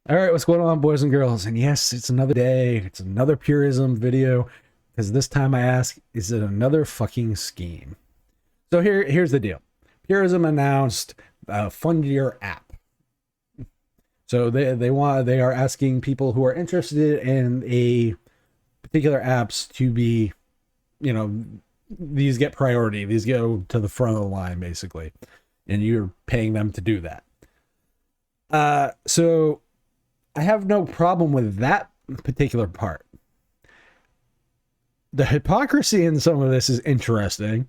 All right, what's going on, boys and girls? And yes, it's another day. It's another Purism video. Because this time I ask, is it another fucking scheme? So here's the deal. Purism announced Fund Your App. So they are asking people who are interested in a particular apps to be, these get priority. These go to the front of the line, basically. And you're paying them to do that. So I have no problem with that particular part. The hypocrisy in some of this is interesting,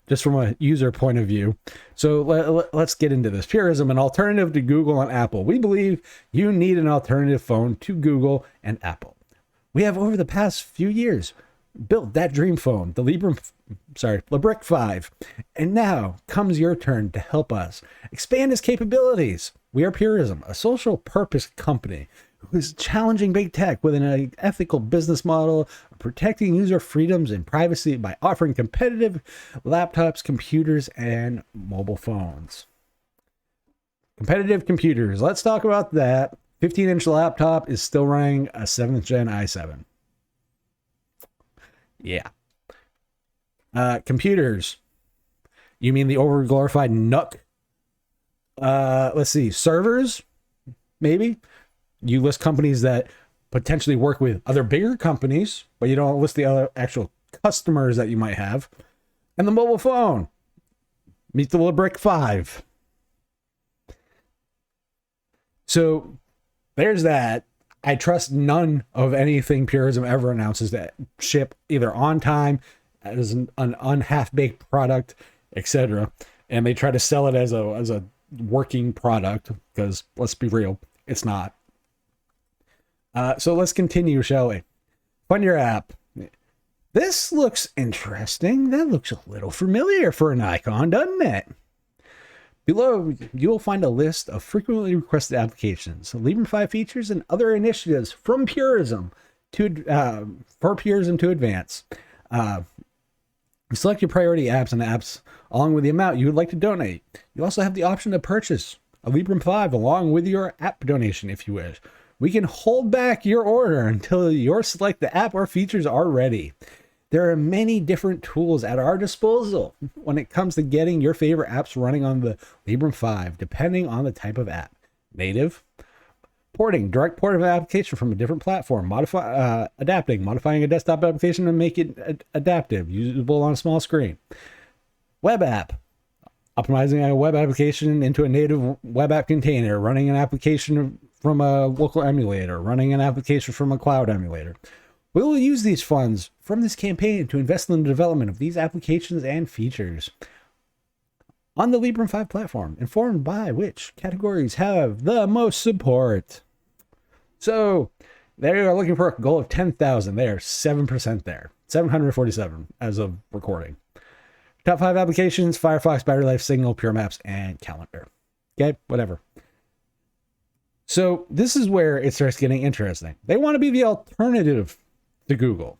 just from a user point of view. So let's get into this. Purism, an alternative to Google and Apple. We believe you need an alternative phone to Google and Apple. We have, over the past few years, built that dream phone, the LeBrick 5. And now comes your turn to help us expand its capabilities. We are Purism, a social purpose company who is challenging big tech with an ethical business model, protecting user freedoms and privacy by offering competitive laptops, computers, and mobile phones. Competitive computers. Let's talk about that. 15-inch laptop is still running a 7th gen i7. Yeah. Computers. You mean the overglorified NUC? Let's see. Servers? Maybe. You list companies that potentially work with other bigger companies, but you don't list the other actual customers that you might have. And the mobile phone. Meet the LeBrick 5. So there's that. I trust none of anything Purism ever announces that ship either on time, as an unhalf-baked product, etc. And they try to sell it as a working product, because let's be real, it's not. So let's continue, shall we? Fund Your App. This looks interesting. That looks a little familiar for an icon, doesn't it? Below, you will find a list of frequently requested applications, Librem 5 features, and other initiatives from Purism for Purism to advance. Select your priority apps and apps along with the amount you would like to donate. You also have the option to purchase a Librem 5 along with your app donation if you wish. We can hold back your order until your select the app or features are ready. There are many different tools at our disposal when it comes to getting your favorite apps running on the Librem 5, depending on the type of app. Native, porting, direct port of an application from a different platform, adapting, modifying a desktop application to make it adaptive, usable on a small screen. Web app, optimizing a web application into a native web app container, running an application from a local emulator, running an application from a cloud emulator. We will use these funds from this campaign to invest in the development of these applications and features on the Librem 5 platform, informed by which categories have the most support. So they are looking for a goal of 10,000. They are 7% there. 747 as of recording. Top 5 applications: Firefox, Battery Life, Signal, Pure Maps, and Calendar. Okay, whatever. So this is where it starts getting interesting. They want to be the alternative to Google.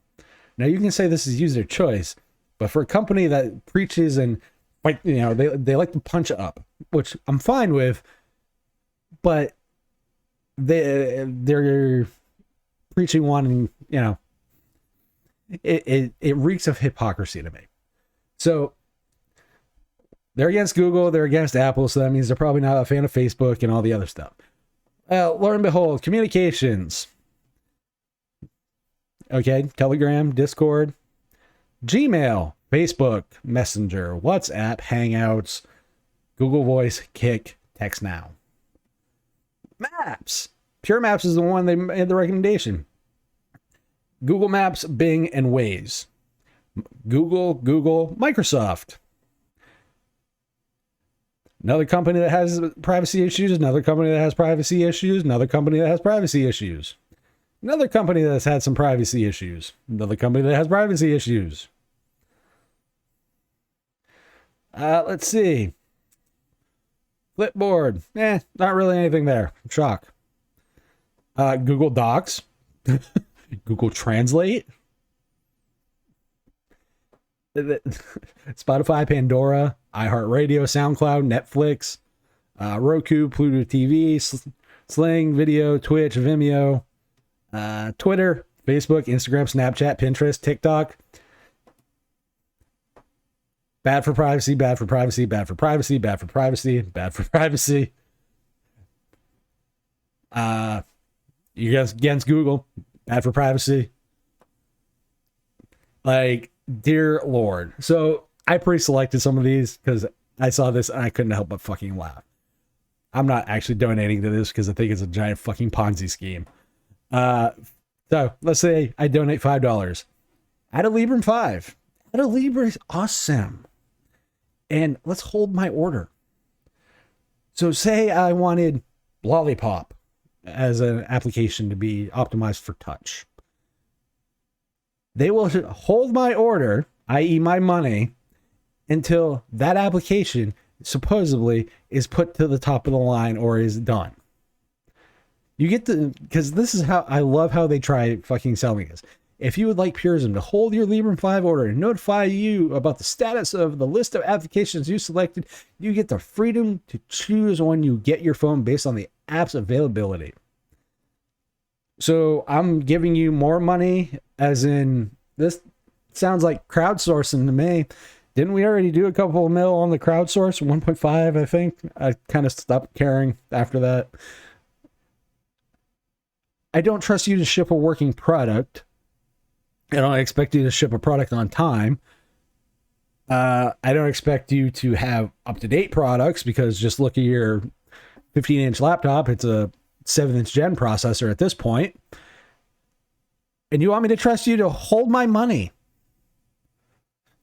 Now you can say this is user choice, but for a company that preaches and they like to punch up, which I'm fine with, but they're preaching one, and it reeks of hypocrisy to me. So they're against Google, they're against Apple, so that means they're probably not a fan of Facebook and all the other stuff. Lo and behold, communications. Okay, Telegram, Discord, Gmail, Facebook, Messenger, WhatsApp, Hangouts, Google Voice, Kik, Text Now. Maps. Pure Maps is the one they made the recommendation. Google Maps, Bing, and Waze. Google, Microsoft. Another company that has privacy issues, another company that has privacy issues, another company that has privacy issues. Another company that's had some privacy issues. Another company that has privacy issues. Let's see. Flipboard. Not really anything there. Shock. Google Docs. Google Translate. Spotify, Pandora, iHeartRadio, SoundCloud, Netflix, Roku, Pluto TV, Sling, video, Twitch, Vimeo, Twitter, Facebook, Instagram, Snapchat, Pinterest, TikTok. Bad for privacy, bad for privacy, bad for privacy, bad for privacy, bad for privacy. You guys against Google, bad for privacy. Like, dear Lord. So I pre-selected some of these because I saw this and I couldn't help but fucking laugh. I'm not actually donating to this because I think it's a giant fucking Ponzi scheme. So let's say I donate $5. Add a Librem 5. Add a Libre is awesome. And let's hold my order. So say I wanted Lollipop as an application to be optimized for touch. They will hold my order, i.e. my money, until that application supposedly is put to the top of the line or is done. You get the, because this is how I love how they try fucking selling this. If you would like Purism to hold your Librem 5 order and notify you about the status of the list of applications you selected, you get the freedom to choose when you get your phone based on the app's availability. So I'm giving you more money, as in, this sounds like crowdsourcing to me. Didn't we already do a couple of mil on the crowdsource? 1.5, I think. I kind of stopped caring after that. I don't trust you to ship a working product. I don't expect you to ship a product on time. I don't expect you to have up-to-date products, because just look at your 15-inch laptop. It's a 7th gen processor at this point. And you want me to trust you to hold my money?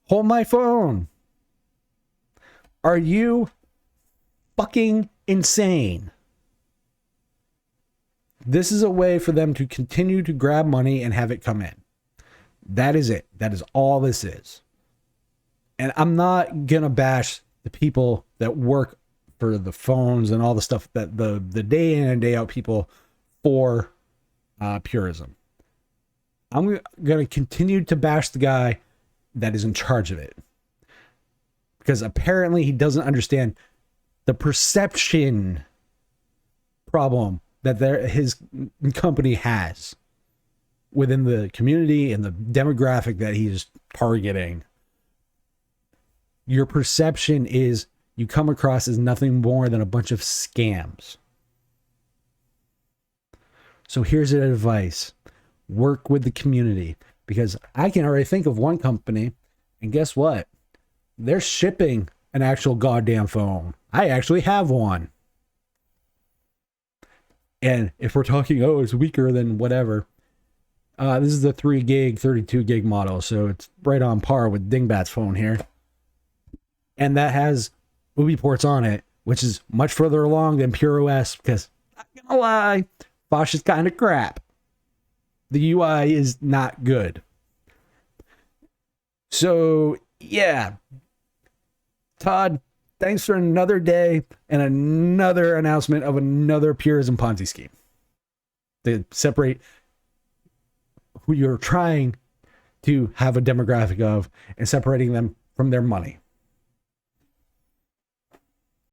Hold my phone? Are you fucking insane? This is a way for them to continue to grab money and have it come in. That is it. That is all this is. And I'm not going to bash the people that work for the phones and all the stuff, that the day in and day out people for Purism. I'm going to continue to bash the guy that is in charge of it, because apparently he doesn't understand the perception problem that his company has within the community and the demographic that he's targeting. Your perception is you come across as nothing more than a bunch of scams. So here's an advice. Work with the community, because I can already think of one company, and guess what? They're shipping an actual goddamn phone. I actually have one. And if we're talking, oh, it's weaker than whatever, this is the 3 gig, 32 gig model, so it's right on par with Dingbat's phone here. And that has movie ports on it, which is much further along than Pure OS, because, I'm not gonna lie, Bosch is kind of crap. The UI is not good. So, yeah. Todd, thanks for another day and another announcement of another Purism Ponzi scheme. To separate who you're trying to have a demographic of and separating them from their money.